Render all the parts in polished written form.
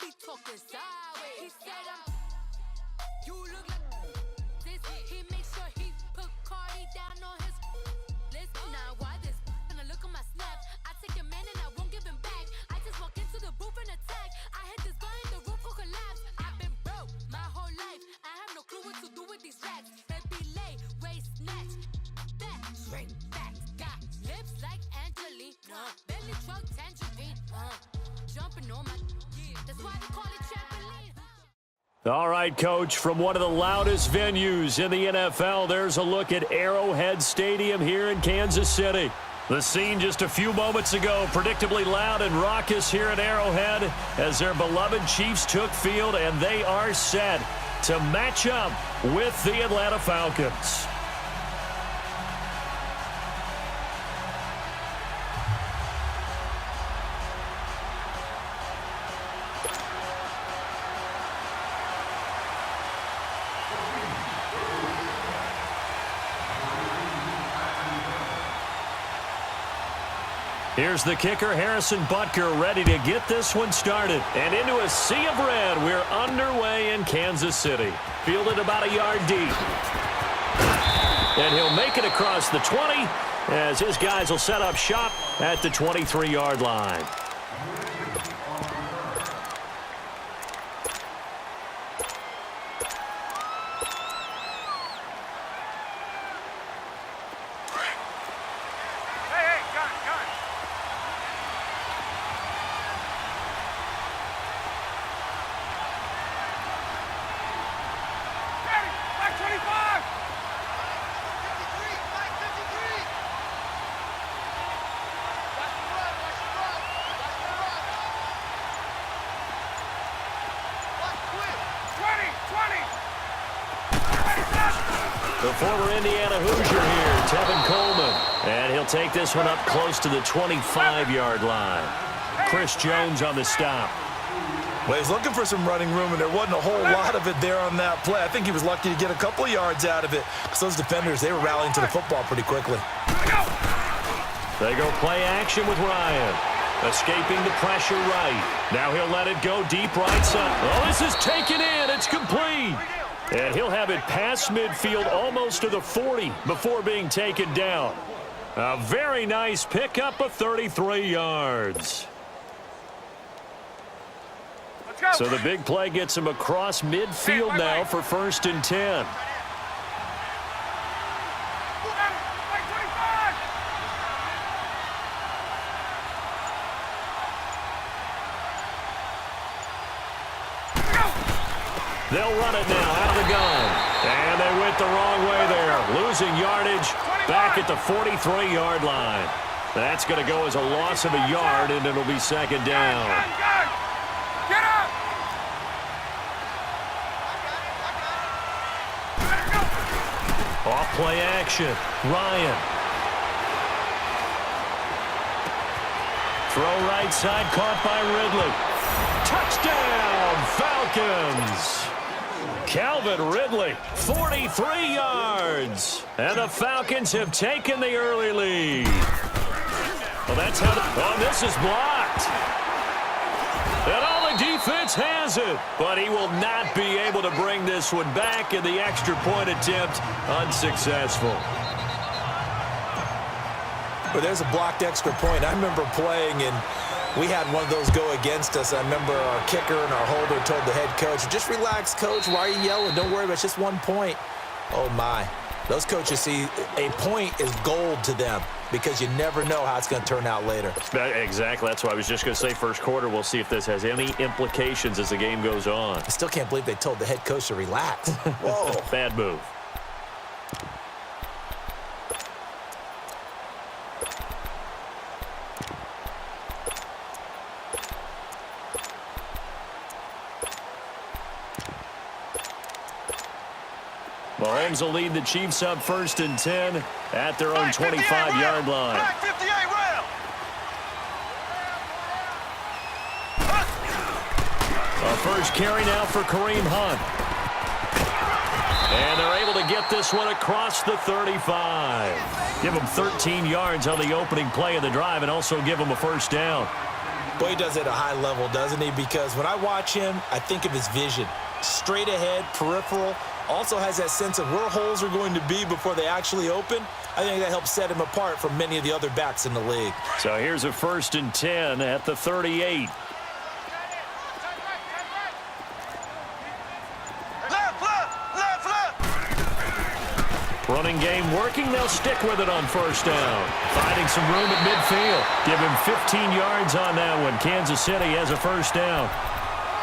be talking sideways. He said you look like this. He makes sure he put Cardi down on his list. Now why this? Gonna look on my snap. I take a man and I won't give him back. I just walk into the booth and attack. I hit this button, the roof will collapse. I've been broke my whole life. I have no clue what to do with these rats. Baby lay, waist snatch, back, straight back. Got lips like Angelina, belly truck tangerine. Jumping on my, that's why they call it trampoline. All right, Coach, from one of the loudest venues in the NFL, there's a look at Arrowhead Stadium here in Kansas City. The scene just a few moments ago, predictably loud and raucous here at Arrowhead as their beloved Chiefs took field, and they are set to match up with the Atlanta Falcons. Here's the kicker, Harrison Butker, ready to get this one started. And into a sea of red, we're underway in Kansas City. Fielded about a yard deep. And he'll make it across the 20 as his guys will set up shop at the 23-yard line. The former Indiana Hoosier here, Tevin Coleman. And he'll take this one up close to the 25-yard line. Chris Jones on the stop. Well, he's looking for some running room, and there wasn't a whole lot of it there on that play. I think he was lucky to get a couple of yards out of it. Because those defenders, they were rallying to the football pretty quickly. They go play action with Ryan. Escaping the pressure right. Now he'll let it go deep right side. Oh, this is taken in. It's complete. And he'll have it past midfield almost to the 40 before being taken down. A very nice pickup of 33 yards. So the big play gets him across midfield now for 1st and 10. They'll run it now out of the gun. And they went the wrong way there. Losing yardage back at the 43-yard line. That's going to go as a loss of a yard, and it'll be 2nd down. Get up! Off play action. Ryan. Throw right side, caught by Ridley. Touchdown, Falcons! Calvin Ridley, 43 yards. And the Falcons have taken the early lead. Well, that's how this is blocked. And all the defense has it. But he will not be able to bring this one back, and the extra point attempt unsuccessful. But there's a blocked extra point. I remember playing, and we had one of those go against us. I remember our kicker and our holder told the head coach, just relax, coach. Why are you yelling? Don't worry about it. It's just 1 point. Oh, my. Those coaches see a point is gold to them because you never know how it's going to turn out later. Exactly. That's why I was just going to say first quarter. We'll see if this has any implications as the game goes on. I still can't believe they told the head coach to relax. Whoa. Bad move. Mahomes will lead the Chiefs up 1st and 10 at their own 25-yard line. A first carry now for Kareem Hunt. And they're able to get this one across the 35. Give them 13 yards on the opening play of the drive and also give them a 1st down. Well, he does it at a high level, doesn't he? Because when I watch him, I think of his vision. Straight ahead, peripheral, also has that sense of where holes are going to be before they actually open. I think that helps set him apart from many of the other backs in the league. So here's a 1st and 10 at the 38. Running game working. They'll stick with it on 1st down. Finding some room at midfield. Give him 15 yards on that one. Kansas City has a 1st down.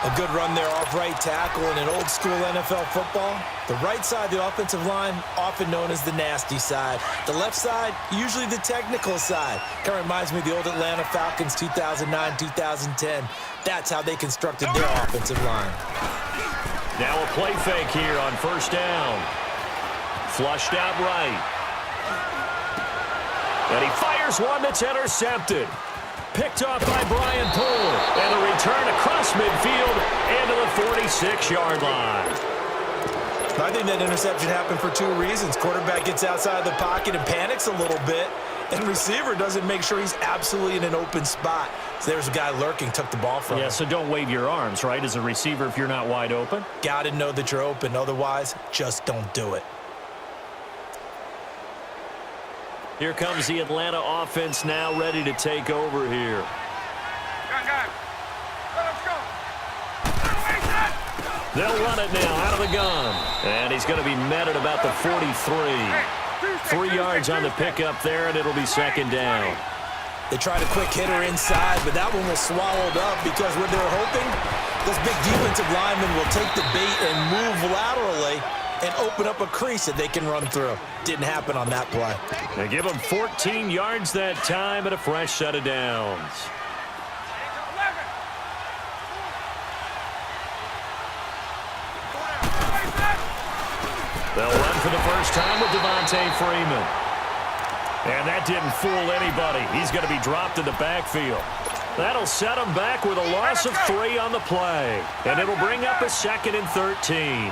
A good run there off right tackle in an old-school NFL football. The right side of the offensive line, often known as the nasty side. The left side, usually the technical side. Kind of reminds me of the old Atlanta Falcons 2009-2010. That's how they constructed their offensive line. Now a play fake here on 1st down. Flushed out right. And he fires one that's intercepted. Picked off by Brian Poole. And a return across midfield into the 46-yard line. I think that interception happened for 2 reasons. Quarterback gets outside the pocket and panics a little bit. And receiver doesn't make sure he's absolutely in an open spot. So there's a guy lurking, took the ball from him. Yeah, so don't wave your arms, right, as a receiver if you're not wide open. Got to know that you're open. Otherwise, just don't do it. Here comes the Atlanta offense now ready to take over here. Let's go. They'll run it now out of the gun. And he's going to be met at about the 43. 3 yards on the pickup there, and it'll be 2nd down. They tried a quick hitter inside, but that one was swallowed up because what they're hoping, those big defensive linemen will take the bait and move laterally and open up a crease that they can run through. Didn't happen on that play. They give him 14 yards that time and a fresh set of downs. They'll run for the first time with Devontae Freeman. And that didn't fool anybody. He's going to be dropped in the backfield. That'll set him back with a loss of 3 on the play. And it'll bring up a 2nd and 13.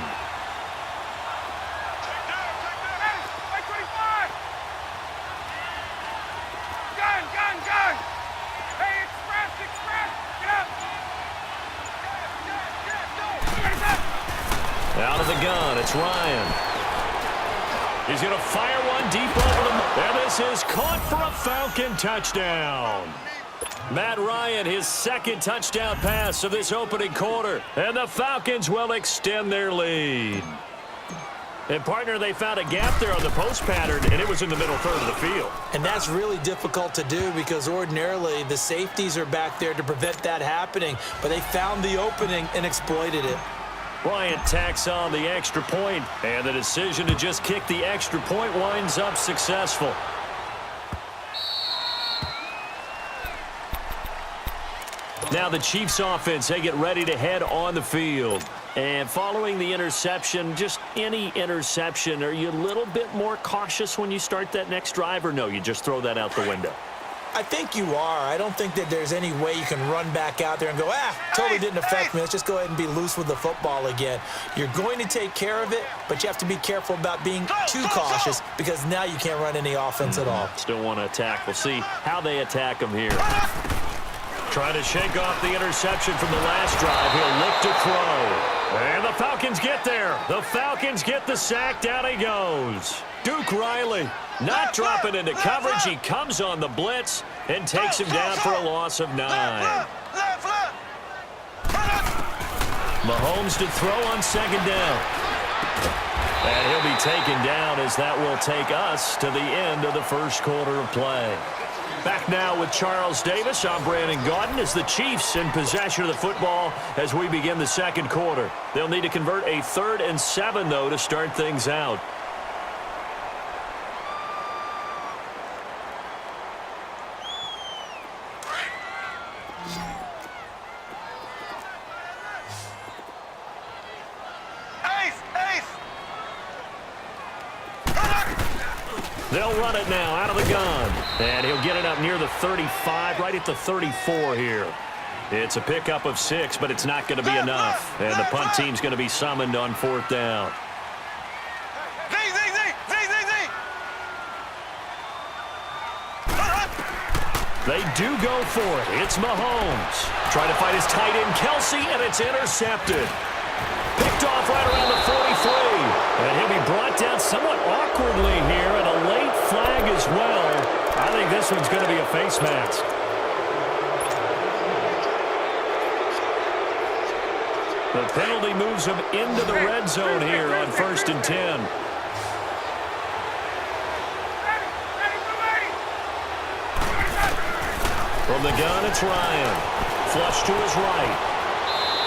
Out of the gun, it's Ryan. He's going to fire one deep over the... And this is caught for a Falcon touchdown. Matt Ryan, his 2nd touchdown pass of this opening quarter. And the Falcons will extend their lead. And, partner, they found a gap there on the post pattern, and it was in the middle third of the field. And that's really difficult to do because ordinarily the safeties are back there to prevent that happening. But they found the opening and exploited it. Bryant tacks on the extra point, and the decision to just kick the extra point winds up successful. Now the Chiefs offense, they get ready to head on the field. And following the interception, just any interception, are you a little bit more cautious when you start that next drive, or no, you just throw that out the window? I think you are. I don't think that there's any way you can run back out there and go, totally didn't affect me. Let's just go ahead and be loose with the football again. You're going to take care of it, but you have to be careful about being too cautious because now you can't run any offense at all. Still want to attack. We'll see how they attack him here. Trying to shake off the interception from the last drive. He'll look to throw. And the Falcons get there. The Falcons get the sack. Down he goes. Duke Riley not dropping into coverage. He comes on the blitz and takes him down for a loss of 9. Mahomes to throw on 2nd down. And he'll be taken down as that will take us to the end of the first quarter of play. Back now with Charles Davis. I'm Brandon Gaudin as the Chiefs in possession of the football as we begin the second quarter. They'll need to convert a 3rd and 7, though, to start things out. They'll run it now out of the gun. And he'll get it up near the 35, right at the 34 here. It's a pickup of 6, but it's not going to be enough. And the punt team's going to be summoned on 4th down. They do go for it. It's Mahomes. Trying to fight his tight end, Kelsey, and it's intercepted. Picked off right around the 43. And he'll be brought down somewhat awkwardly here, and a late flag as well. I think this one's going to be a face mask. The penalty moves him into the red zone here on 1st and 10. From the gun, it's Ryan. Flush to his right.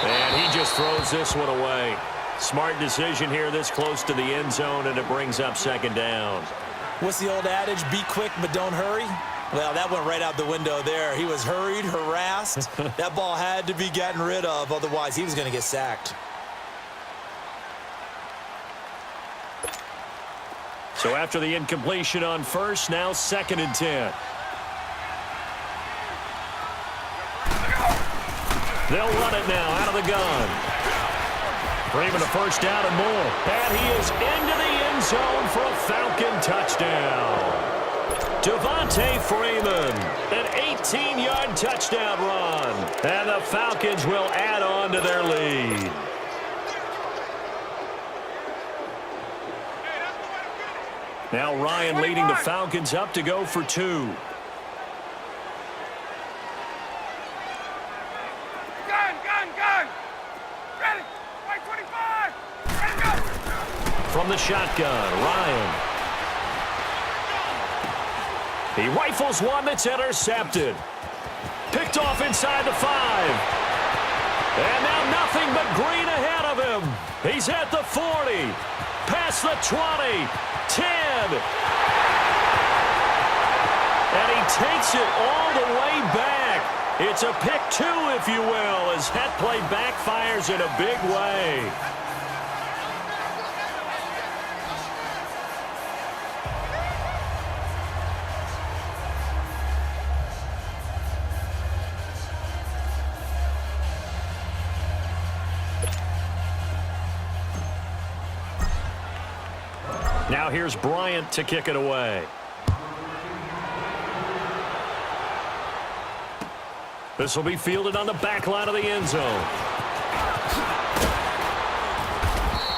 And he just throws this one away. Smart decision here this close to the end zone, and it brings up 2nd down. What's the old adage? Be quick, but don't hurry. Well, that went right out the window there. He was hurried, harassed. That ball had to be gotten rid of, otherwise he was going to get sacked. So after the incompletion on 1st, now 2nd and 10. They'll run it now out of the gun. Freeman a 1st down and more. And he is into the end zone for a Falcon touchdown. Devontae Freeman, an 18-yard touchdown run. And the Falcons will add on to their lead. Now Ryan leading the Falcons up to go for 2. Gun! Ready! White 25! Ready, go! From the shotgun, Ryan. He rifles one that's intercepted. Picked off inside the 5. And now nothing but green ahead of him. He's at the 40. Past the 20. 10. And he takes it all the way back. It's a pick 2, if you will, as that play backfires in a big way. Now here's Bryant to kick it away. This will be fielded on the back line of the end zone.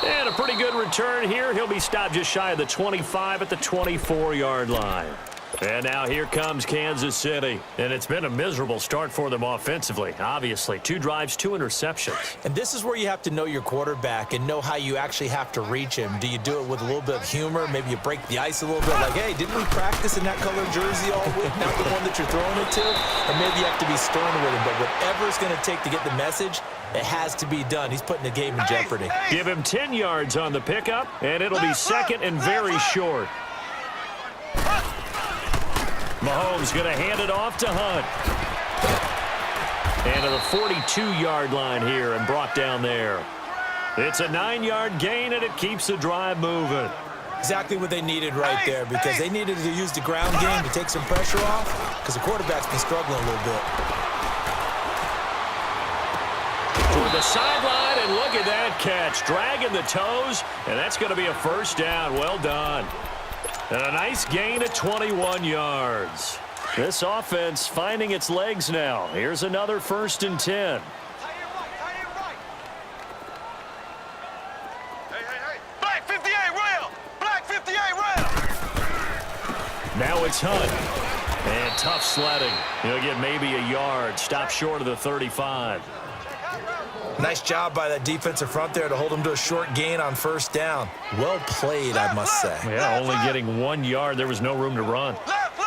And a pretty good return here. He'll be stopped just shy of the 25 at the 24-yard line. And now here comes Kansas City. And it's been a miserable start for them offensively, obviously. 2 drives, 2 interceptions. And this is where you have to know your quarterback and know how you actually have to reach him. Do you do it with a little bit of humor? Maybe you break the ice a little bit, like, hey, didn't we practice in that colored jersey all week, not the one that you're throwing it to? Or maybe you have to be stern with him. But whatever it's going to take to get the message, it has to be done. He's putting the game in jeopardy. Give him 10 yards on the pickup, and it'll be 2nd and very short. Mahomes going to hand it off to Hunt. And to the 42-yard line here and brought down there. It's a 9-yard gain, and it keeps the drive moving. Exactly what they needed right there, because they needed to use the ground game to take some pressure off, because the quarterback's been struggling a little bit. Toward the sideline, and look at that catch. Dragging the toes, and that's going to be a 1st down. Well done. And a nice gain at 21 yards. This offense finding its legs now. Here's another 1st and 10. Hey. Black 58 rail! Black 58 rail! Now it's Hunt. And tough sledding. He'll get maybe a yard. Stop short of the 35. Nice job by that defensive front there to hold him to a short gain on 1st down. Well played, I must say. Yeah, only getting 1 yard. There was no room to run. Left!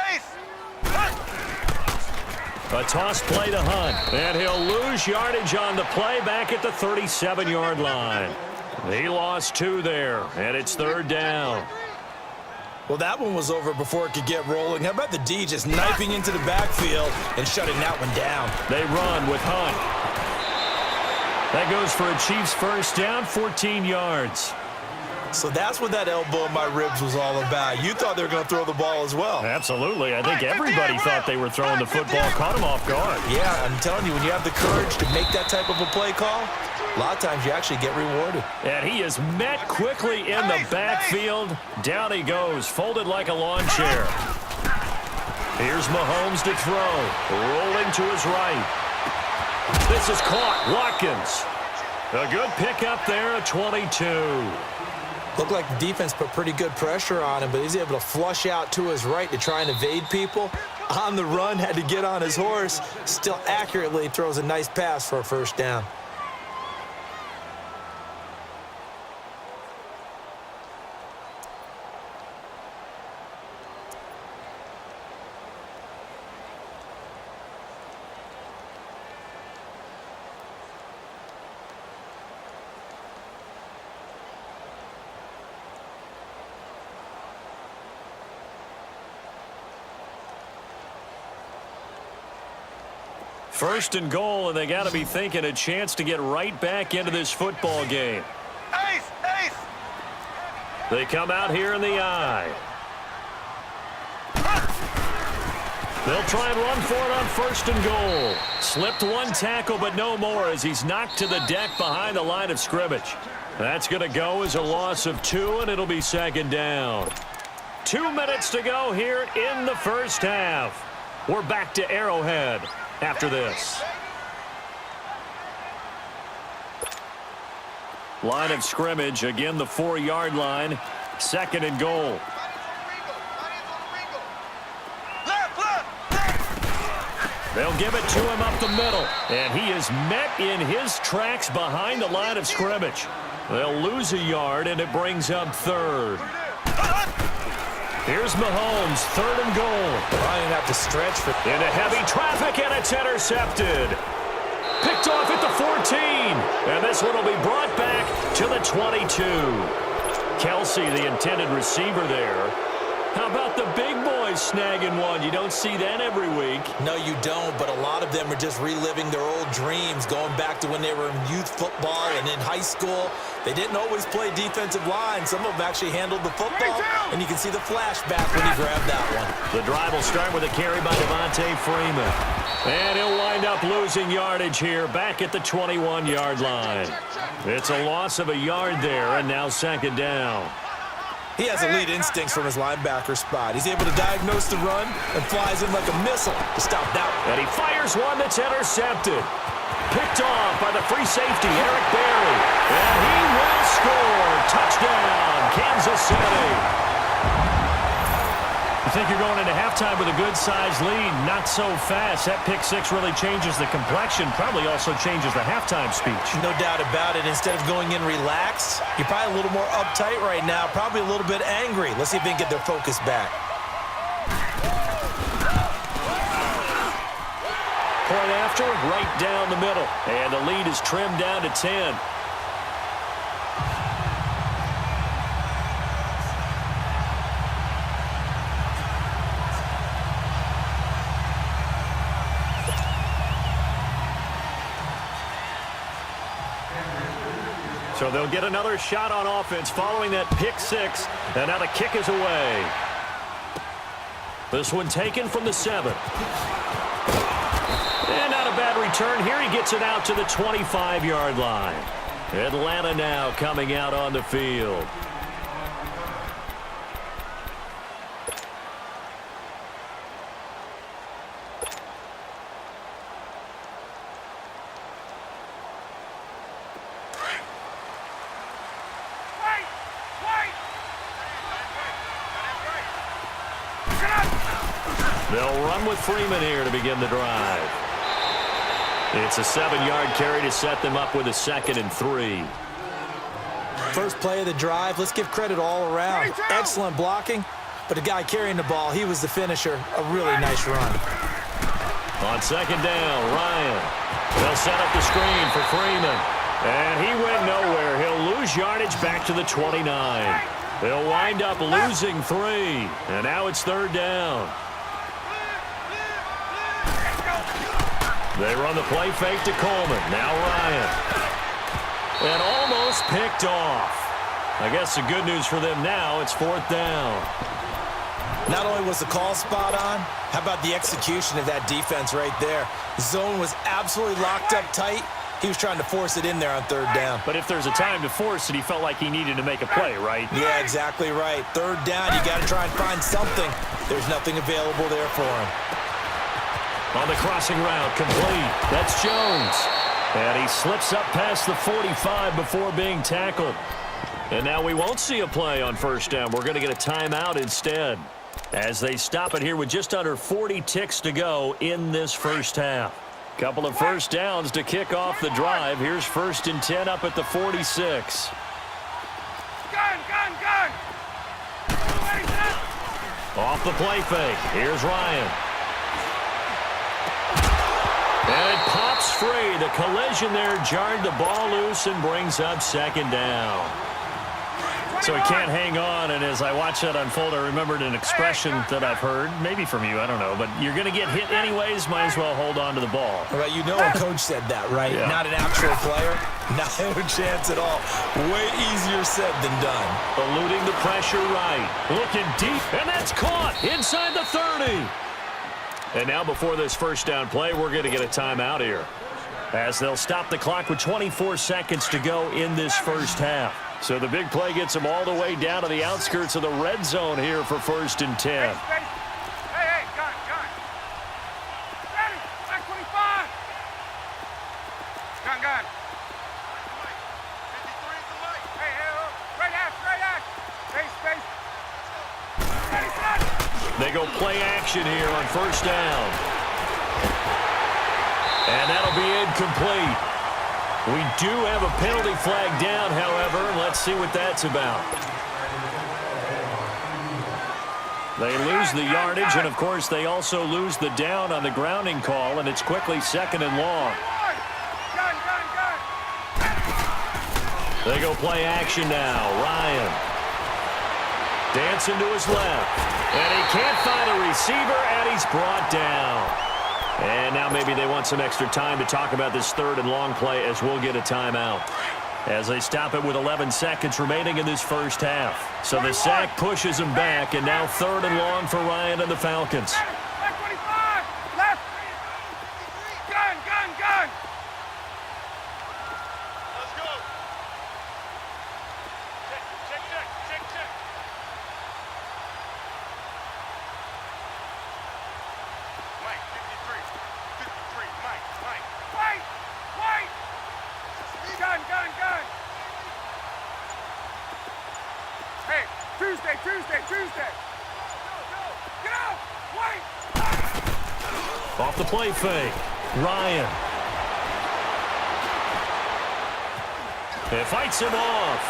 Ace! A toss play to Hunt. And he'll lose yardage on the play back at the 37-yard line. He lost 2 there, and it's 3rd down. Well, that one was over before it could get rolling. How about the D just knifing into the backfield and shutting that one down? They run with Hunt. That goes for a Chiefs 1st down, 14 yards. So that's what that elbow in my ribs was all about. You thought they were going to throw the ball as well. Absolutely. I think everybody thought they were throwing the football, caught him off guard. Yeah, I'm telling you, when you have the courage to make that type of a play call, A lot of times you actually get rewarded. And he is met quickly in the backfield. Down he goes, folded like a lawn chair. Here's Mahomes to throw, rolling to his right. This is caught. Watkins. A good pickup there at 22. Looked like the defense put pretty good pressure on him, but he's able to flush out to his right to try and evade people. On the run, had to get on his horse. Still accurately throws a nice pass for a first down. First and goal, and they got to be thinking a chance to get right back into this football game. Ace! Ace! They come out here in the eye. They'll try and run for it on first and goal. Slipped one tackle, but no more as he's knocked to the deck behind the line of scrimmage. That's going to go as a loss of 2, and it'll be second down. 2 minutes to go here in the first half. We're back to Arrowhead after this. Line of scrimmage, again the 4-yard line. Second and goal. They'll give it to him up the middle. And he is met in his tracks behind the line of scrimmage. They'll lose a yard, and it brings up third. Here's Mahomes, third and goal. I didn't have to stretch for into heavy traffic, and it's intercepted. Picked off at the 14. And this one will be brought back to the 22. Kelsey, the intended receiver there. How about the big boys snagging one? You don't see that every week. No, you don't, but a lot of them are just reliving their old dreams, going back to when they were in youth football and in high school. They didn't always play defensive line. Some of them actually handled the football, and you can see the flashback when he grabbed that one. The drive will start with a carry by Devontae Freeman. And he'll wind up losing yardage here back at the 21-yard line. It's a loss of a yard there, and now second down. He has elite instincts from his linebacker spot. He's able to diagnose the run and flies in like a missile to stop that one. And he fires one that's intercepted. Picked off by the free safety, Eric Berry. And he will score. Touchdown, Kansas City. You think you're going into halftime with a good-sized lead. Not so fast. That pick six really changes the complexion. Probably also changes the halftime speech. No doubt about it. Instead of going in relaxed, you're probably a little more uptight right now. Probably a little bit angry. Let's see if they can get their focus back. Point after, right down the middle. And the lead is trimmed down to 10. So they'll get another shot on offense following that pick six. And now the kick is away. This one taken from the 7. And not a bad return here. He gets it out to the 25-yard line. Atlanta now coming out on the field. They'll run with Freeman here to begin the drive. It's a 7-yard carry to set them up with a 2nd and 3. First play of the drive. Let's give credit all around. Excellent blocking, but the guy carrying the ball, he was the finisher. A really nice run. On second down, Ryan. They'll set up the screen for Freeman. And he went nowhere. He'll lose yardage back to the 29. They'll wind up losing 3. And now it's third down. They run the play fake to Coleman. Now Ryan. And almost picked off. I guess the good news for them now, it's 4th down. Not only was the call spot on, how about the execution of that defense right there? The zone was absolutely locked up tight. He was trying to force it in there on third down. But if there's a time to force it, he felt like he needed to make a play, right? Yeah, exactly right. Third down, you got to try and find something. There's nothing available there for him. On the crossing route, complete. That's Jones. And he slips up past the 45 before being tackled. And now we won't see a play on first down. We're going to get a timeout instead, as they stop it here with just under 40 ticks to go in this first half. Couple of first downs to kick off the drive. Here's 1st and 10 up at the 46. Gun! Off the play fake. Here's Ryan. And it pops free. The collision there jarred the ball loose and brings up 2nd down. So he can't hang on, and as I watch that unfold, I remembered an expression that I've heard, maybe from you, I don't know, but you're going to get hit anyways, might as well hold on to the ball. Right, you know a coach said that, right? Yeah. Not an actual player? Not a chance at all. Way easier said than done. Eluding the pressure right. Looking deep, and that's caught inside the 30. And now before this first down play, we're going to get a timeout here, as they'll stop the clock with 24 seconds to go in this first half. So the big play gets them all the way down to the outskirts of the red zone here for 1st and 10. Hey, gun! Ready! Back 25! Gun! 53 is the light! Hey, right ash! Space! Ready, set! They go play action here on first down. And that'll be incomplete. We do have a penalty flag down, however. Let's see what that's about. They lose the yardage, and, of course, they also lose the down on the grounding call, and it's quickly 2nd and long. They go play action now. Ryan. Dancing to his left. And he can't find a receiver, and he's brought down. And now maybe they want some extra time to talk about this 3rd and long play, as we'll get a timeout, as they stop it with 11 seconds remaining in this first half. So the sack pushes them back, and now 3rd and long for Ryan and the Falcons. Back 25! Left! Gun! Let's go! Check. Mike, 53, Mike. Wait! Gun! Hey, Tuesday! Get out! Wait! Off the play fake. Ryan. It fights him off.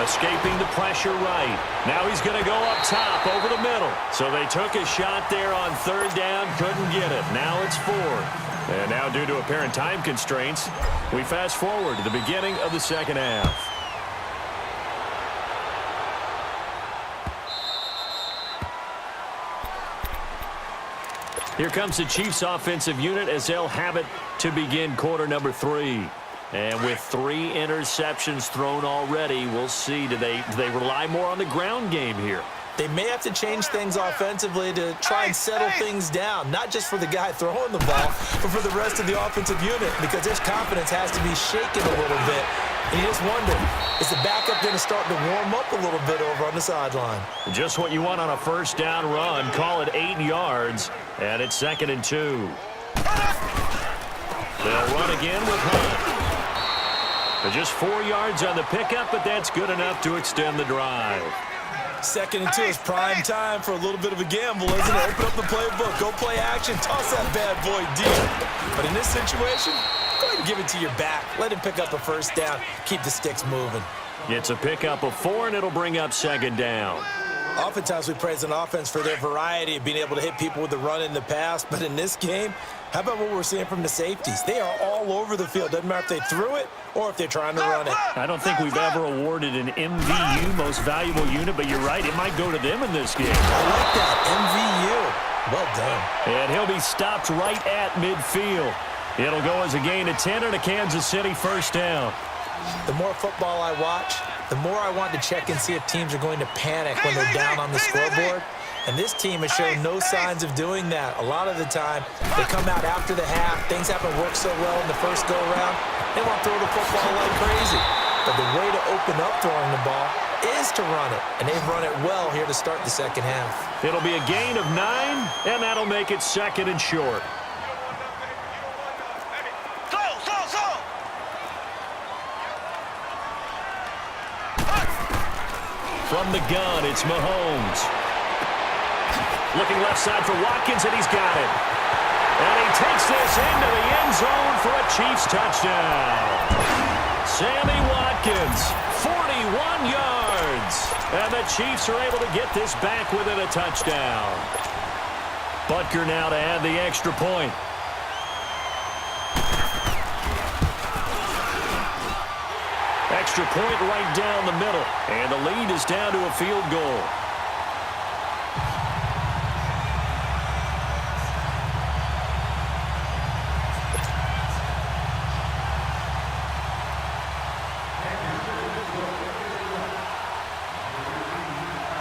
Escaping the pressure right. Now he's going to go up top over the middle. So they took a shot there on 3rd down, couldn't get it. Now it's 4th. And now, due to apparent time constraints, we fast forward to the beginning of the 2nd half. Here comes the Chiefs offensive unit, as they'll have it to begin quarter number 3. And with 3 interceptions thrown already, we'll see. Do they rely more on the ground game here? They may have to change things offensively to try and settle things down, not just for the guy throwing the ball, but for the rest of the offensive unit, because his confidence has to be shaken a little bit. And you just wonder, is the backup going to start to warm up a little bit over on the sideline? Just what you want on a first down run. Call it 8 yards, and it's 2nd and 2. They'll run again with Hunt. Just 4 yards on the pickup, but that's good enough to extend the drive. 2nd and 2 is prime time for a little bit of a gamble, isn't it? Open up the playbook, go play action, toss that bad boy deep. But in this situation, go ahead and give it to your back. Let him pick up a first down. Keep the sticks moving. It's a pickup of 4, and it'll bring up 2nd down. Oftentimes we praise an offense for their variety of being able to hit people with the run in the pass. But in this game, how about what we're seeing from the safeties? They are all over the field. Doesn't matter if they threw it or if they're trying to run it. I don't think we've ever awarded an MVU, most valuable unit, but you're right, it might go to them in this game. I like that, MVU. Well done. And he'll be stopped right at midfield. It'll go as a gain of 10 and a Kansas City first down. The more football I watch, the more I want to check and see if teams are going to panic when they're down on the scoreboard. And this team has shown no signs of doing that. A lot of the time, they come out after the half. Things haven't worked so well in the first go-around. They want to throw the football like crazy. But the way to open up throwing the ball is to run it. And they've run it well here to start the second half. It'll be a gain of 9, and that'll make it 2nd and short. From the gun, it's Mahomes. Looking left side for Watkins, and he's got it. And he takes this into the end zone for a Chiefs touchdown. Sammy Watkins, 41 yards. And the Chiefs are able to get this back within a touchdown. Butker now to add the extra point. Extra point right down the middle. And the lead is down to a field goal.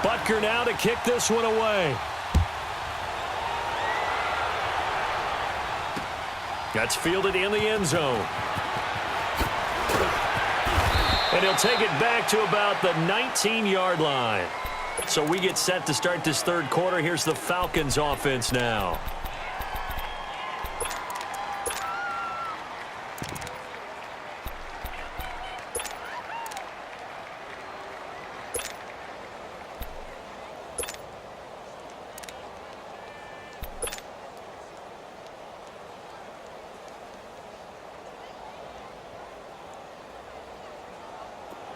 Butker now to kick this one away. That's fielded in the end zone. And he'll take it back to about the 19-yard line. So we get set to start this third quarter. Here's the Falcons offense now.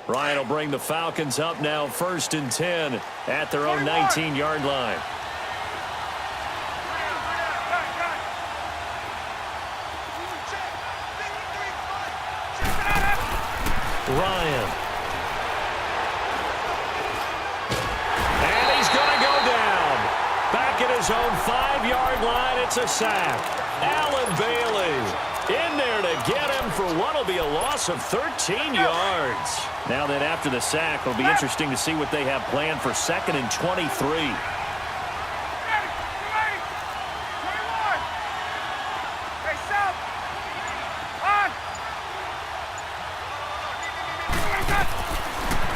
Ryan will bring the Falcons up now 1st and 10 at their own 19-yard line. Ryan. And he's going to go down. Back at his own 5-yard line, it's a sack. Allen Bailey in there to get him for what will be a loss of 13 yards. Now that after the sack, it'll be interesting to see what they have planned for 2nd and 23.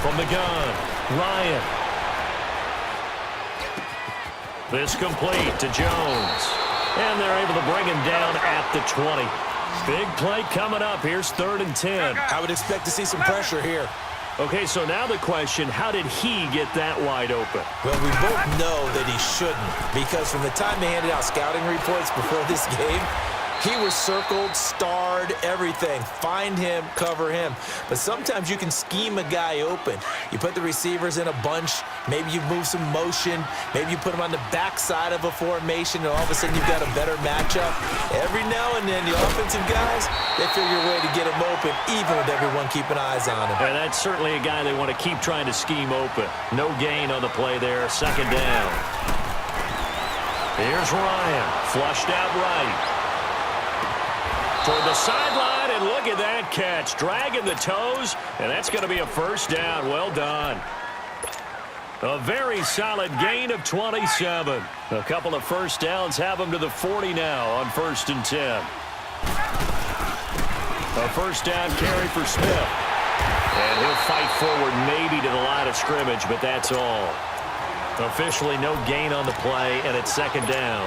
From the gun, Ryan. This complete to Jones. And they're able to bring him down at the 20. Big play coming up. Here's 3rd and 10. I would expect to see some pressure here. Okay, so now the question, how did he get that wide open? Well, we both know that he shouldn't, because from the time they handed out scouting reports before this game, he was circled, starred, everything. Find him, cover him. But sometimes you can scheme a guy open. You put the receivers in a bunch. Maybe you move some motion. Maybe you put them on the backside of a formation, and all of a sudden you've got a better matchup. Every now and then, the offensive guys, they figure a way to get him open, even with everyone keeping eyes on him. And that's certainly a guy they want to keep trying to scheme open. No gain on the play there. 2nd down. Here's Ryan. Flushed out right. Toward the sideline, and look at that catch. Dragging the toes, and that's going to be a 1st down. Well done. A very solid gain of 27. A couple of 1st downs have them to the 40 now on 1st and 10. A 1st down carry for Smith. And he'll fight forward maybe to the line of scrimmage, but that's all. Officially no gain on the play, and it's 2nd down.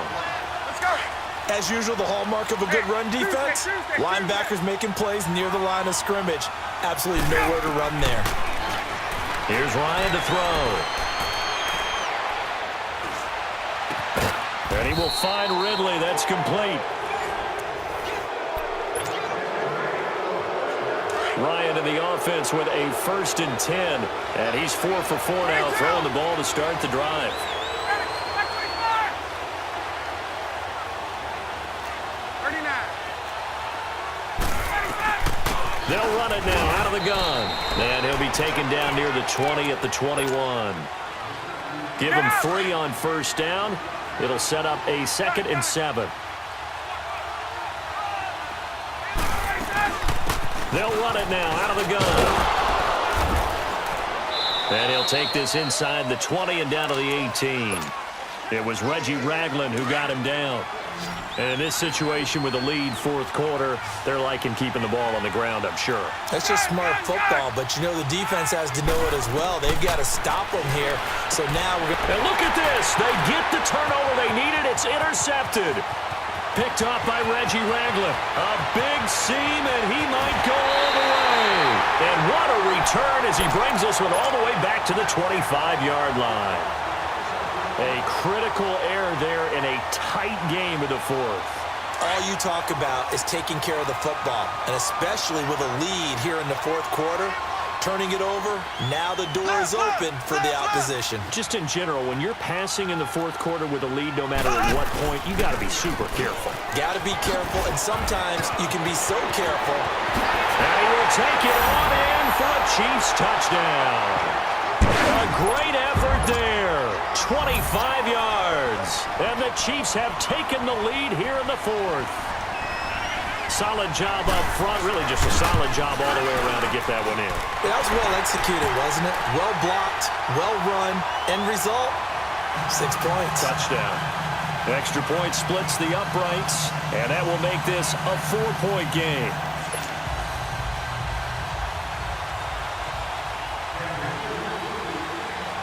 As usual, the hallmark of a good run defense, linebackers making plays near the line of scrimmage. Absolutely nowhere to run there. Here's Ryan to throw. And he will find Ridley. That's complete. Ryan in the offense with a 1st and 10. And he's 4 for 4 now, throwing the ball to start the drive. They'll run it now out of the gun. And he'll be taken down near the 20 at the 21. Give him 3 on 1st down. It'll set up a 2nd and 7. They'll run it now out of the gun. And he'll take this inside the 20 and down to the 18. It was Reggie Ragland who got him down. And in this situation with a lead fourth quarter, they're liking keeping the ball on the ground, I'm sure. That's just smart football, but you know the defense has to know it as well. They've got to stop them here. So now we're going to... And look at this. They get the turnover they needed. It's intercepted. Picked off by Reggie Ragland. A big seam, and he might go all the way. And what a return as he brings this one all the way back to the 25-yard line. A critical error there in a tight game of the fourth. All you talk about is taking care of the football, and especially with a lead here in the fourth quarter, turning it over, now the door is open for the opposition. Just in general, when you're passing in the fourth quarter with a lead, no matter at what point, you got to be super careful. Got to be careful, and sometimes you can be so careful. And he will take it on in for a Chiefs touchdown. A great effort there. 25 yards. And the Chiefs have taken the lead here in the fourth. Solid job up front. Really just a solid job all the way around to get that one in. That was well executed, wasn't it? Well blocked, well run. End result, 6 points. Touchdown. Extra point splits the uprights. And that will make this a 4-point game.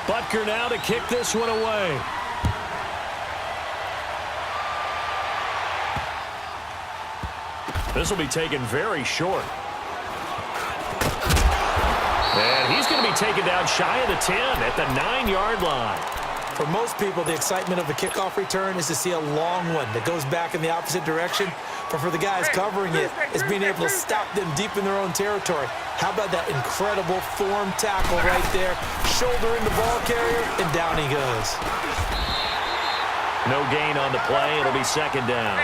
Butker now to kick this one away. This will be taken very short. And he's going to be taken down shy of the 10 at the 9-yard line. For most people, the excitement of a kickoff return is to see a long one that goes back in the opposite direction. But for the guys covering it, it's being able to stop them deep in their own territory. How about that incredible form tackle right there? Shoulder in the ball carrier, and down he goes. No gain on the play. It'll be second down.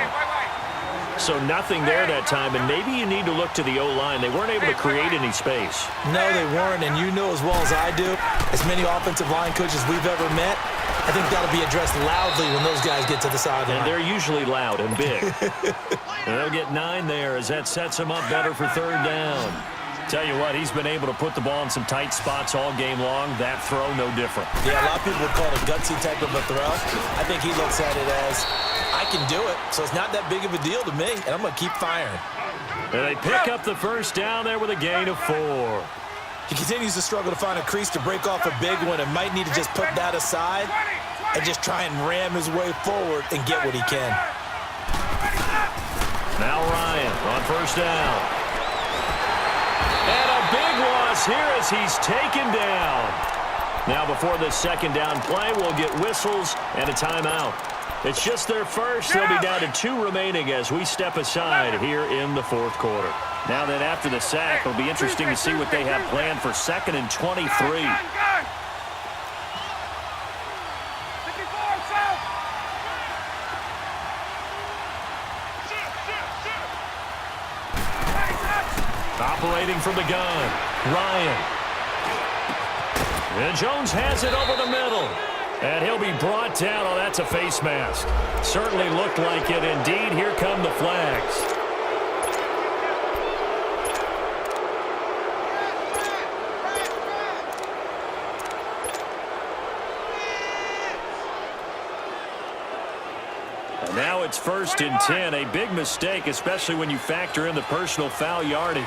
So nothing there that time, and maybe you need to look to the O-line. They weren't able to create any space. No, they weren't, and you know as well as I do, as many offensive line coaches we've ever met, I think that'll be addressed loudly when those guys get to the sideline. And they're usually loud and big. And they'll get 9 there as that sets them up better for third down. Tell you what, he's been able to put the ball in some tight spots all game long. That throw, no different. Yeah, a lot of people would call it a gutsy type of a throw. I think he looks at it as, I can do it, so it's not that big of a deal to me, and I'm going to keep firing. And they pick up the first down there with a gain of 4. He continues to struggle to find a crease to break off a big one and might need to just put that aside and just try and ram his way forward and get what he can. Now Ryan on first down. And a big loss here as he's taken down. Now before this second down play, we'll get whistles and a timeout. It's just their first. They'll be down to 2 remaining as we step aside here in the fourth quarter. Now then after the sack, it'll be interesting to see what they have planned for 2nd and 23. Operating from the gun, Ryan. And Jones has it over the middle. And he'll be brought down. Oh, that's a face mask. Certainly looked like it. Indeed, here come the flags. And now it's 1st and 10. A big mistake, especially when you factor in the personal foul yardage.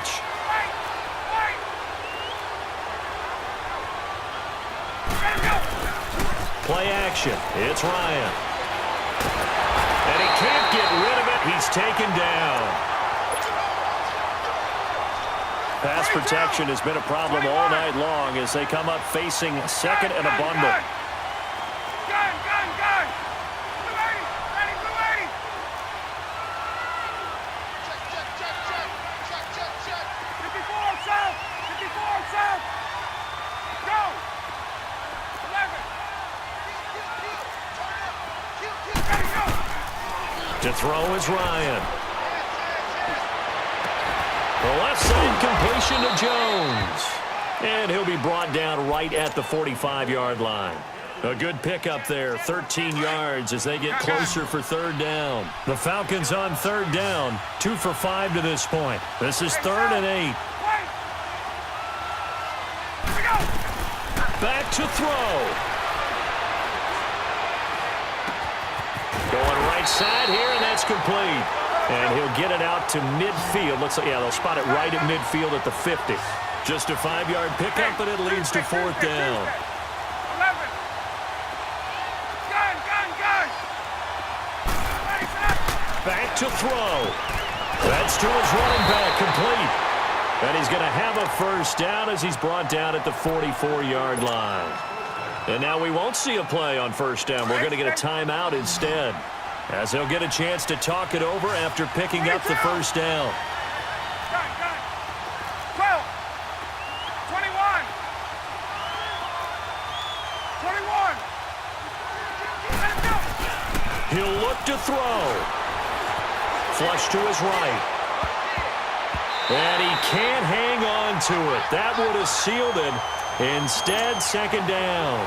Play action. It's Ryan. And he can't get rid of it. He's taken down. Pass protection has been a problem all night long as they come up facing 2nd and a bundle. To throw is Ryan. The left side completion to Jones. And he'll be brought down right at the 45-yard line. A good pickup there, 13 yards as they get closer for third down. The Falcons on third down, 2 for 5 to this point. This is 3rd and 8. Back to throw. right side here, and that's complete. And he'll get it out to midfield. Looks like, yeah, they'll spot it right at midfield at the 50. Just a 5-yard pickup, and it leads to 4th down. 11. Gun. Back to throw. That's to his running back, complete. And he's going to have a 1st down as he's brought down at the 44-yard line. And now we won't see a play on 1st down. We're going to get a timeout instead, as he'll get a chance to talk it over after picking up the 1st down. Gun. 12. 21. 21. Let him go. He'll look to throw. Flush to his right. And he can't hang on to it. That would have sealed it. Instead, 2nd down.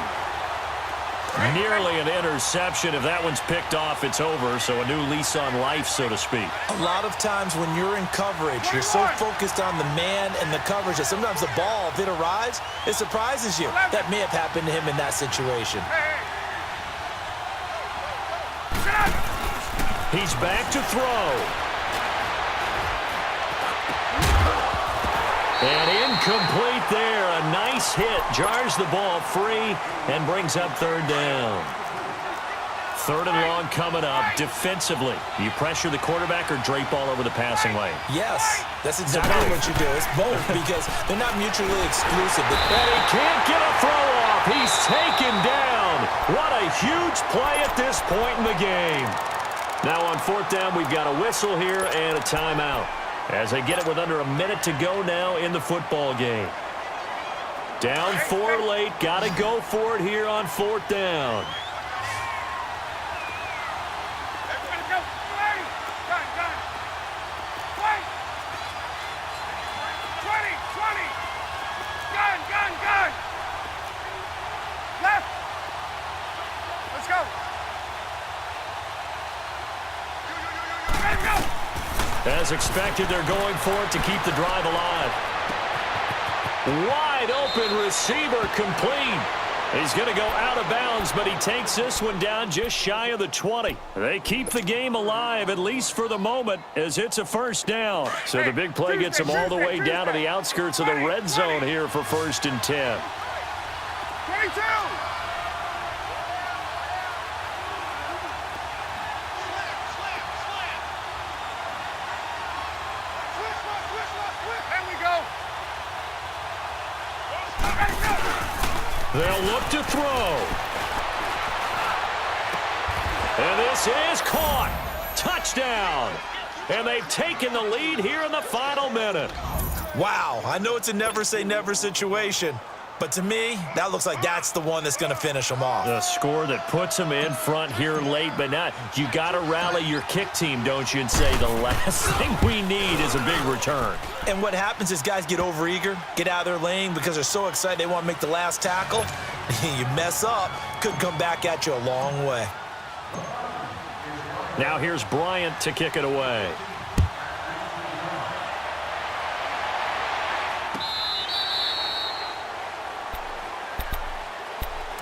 Nearly an interception. If that one's picked off, it's over. So a new lease on life, so to speak. A lot of times when you're in coverage, you're so focused on the man and the coverage that sometimes the ball, if it arrives, it surprises you. That may have happened to him in that situation. He's back to throw. And incomplete there. A nice hit. Jars the ball free and brings up 3rd down. 3rd and long coming up. Defensively, you pressure the quarterback or drape all over the passing lane? Yes, that's exactly what you do. It's both because they're not mutually exclusive. And he can't get a throw off. He's taken down. What a huge play at this point in the game. Now on 4th down, we've got a whistle here and a timeout, as they get it with under a minute to go now in the football game. Down 4 late. Got to go for it here on 4th down. Everybody go. Gun. Wait. 20. Gun. Left. Let's go. Let him go. As expected, they're going for it to keep the drive alive. Wide open receiver, complete. He's going to go out of bounds, but he takes this one down just shy of the 20. They keep the game alive, at least for the moment, as it's a 1st down. So the big play gets them all the way down to the outskirts of the red zone here for 1st and 10. 22. There we go. They'll look to throw. And this is caught. Touchdown. And they've taken the lead here in the final minute. Wow, I know it's a never-say-never situation, but to me, that looks like that's the one that's going to finish them off. The score that puts them in front here late, but not. You got to rally your kick team, don't you, and say the last thing we need is a big return. And what happens is guys get overeager, get out of their lane because they're so excited they want to make the last tackle. You mess up, could come back at you a long way. Now here's Bryant to kick it away.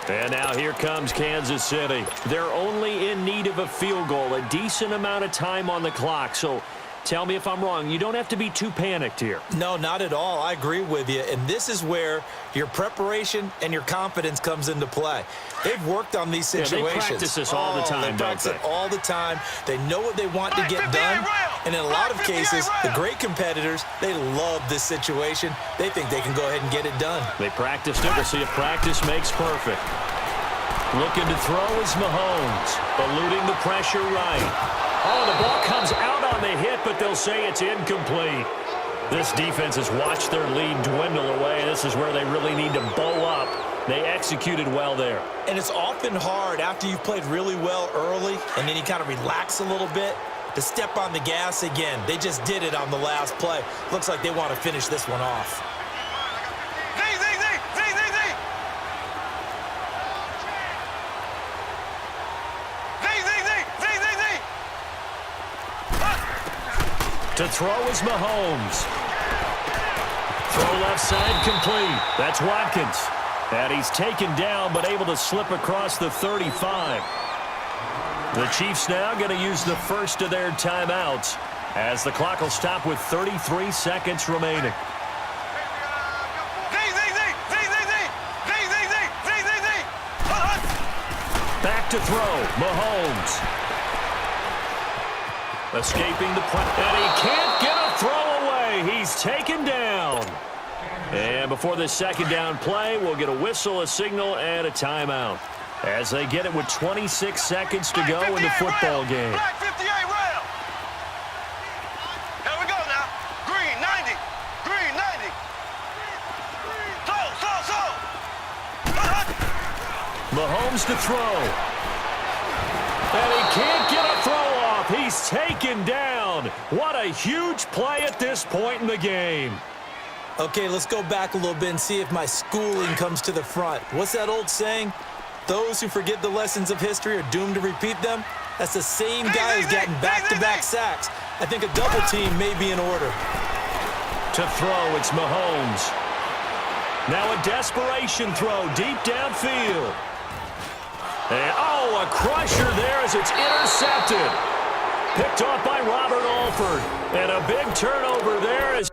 And now here comes Kansas City. They're only in need of a field goal, a decent amount of time on the clock. So tell me if I'm wrong. You don't have to be too panicked here. No, not at all. I agree with you. And this is where your preparation and your confidence comes into play. They've worked on these situations. Yeah, they practice this all the time, they practice it all the time. They know what they want to get done. And in a lot of cases, the great competitors, they love this situation. They think they can go ahead and get it done. They practiced it. We'll see if practice makes perfect. Looking to throw is Mahomes. Eluding the pressure right. Oh, the ball comes out on the hit, but they'll say it's incomplete. This defense has watched their lead dwindle away. This is where they really need to bow up. They executed well there. And it's often hard after you've played really well early and then you kind of relax a little bit to step on the gas again. They just did it on the last play. Looks like they want to finish this one off. To throw is Mahomes. Throw left side complete. That's Watkins. And he's taken down but able to slip across the 35. The Chiefs now going to use the first of their timeouts as the clock will stop with 33 seconds remaining. Back to throw, Mahomes. Escaping the play, and he can't get a throw away. He's taken down. And before this second down play, we'll get a whistle, a signal, and a timeout as they get it with 26 seconds to go in the football game. Black 58 rail. Here we go now. Green 90. Green 90. So. Mahomes to throw. And he can't get a throw off. He's taken down. What a huge play at this point in the game. Okay, let's go back a little bit and see if my schooling comes to the front. What's that old saying? Those who forget the lessons of history are doomed to repeat them. That's the same guy who's getting back-to-back sacks. I think a double team may be in order. To throw, it's Mahomes. Now a desperation throw deep downfield. And, a crusher there as it's intercepted. Picked off by Robert Alford. And a big turnover there as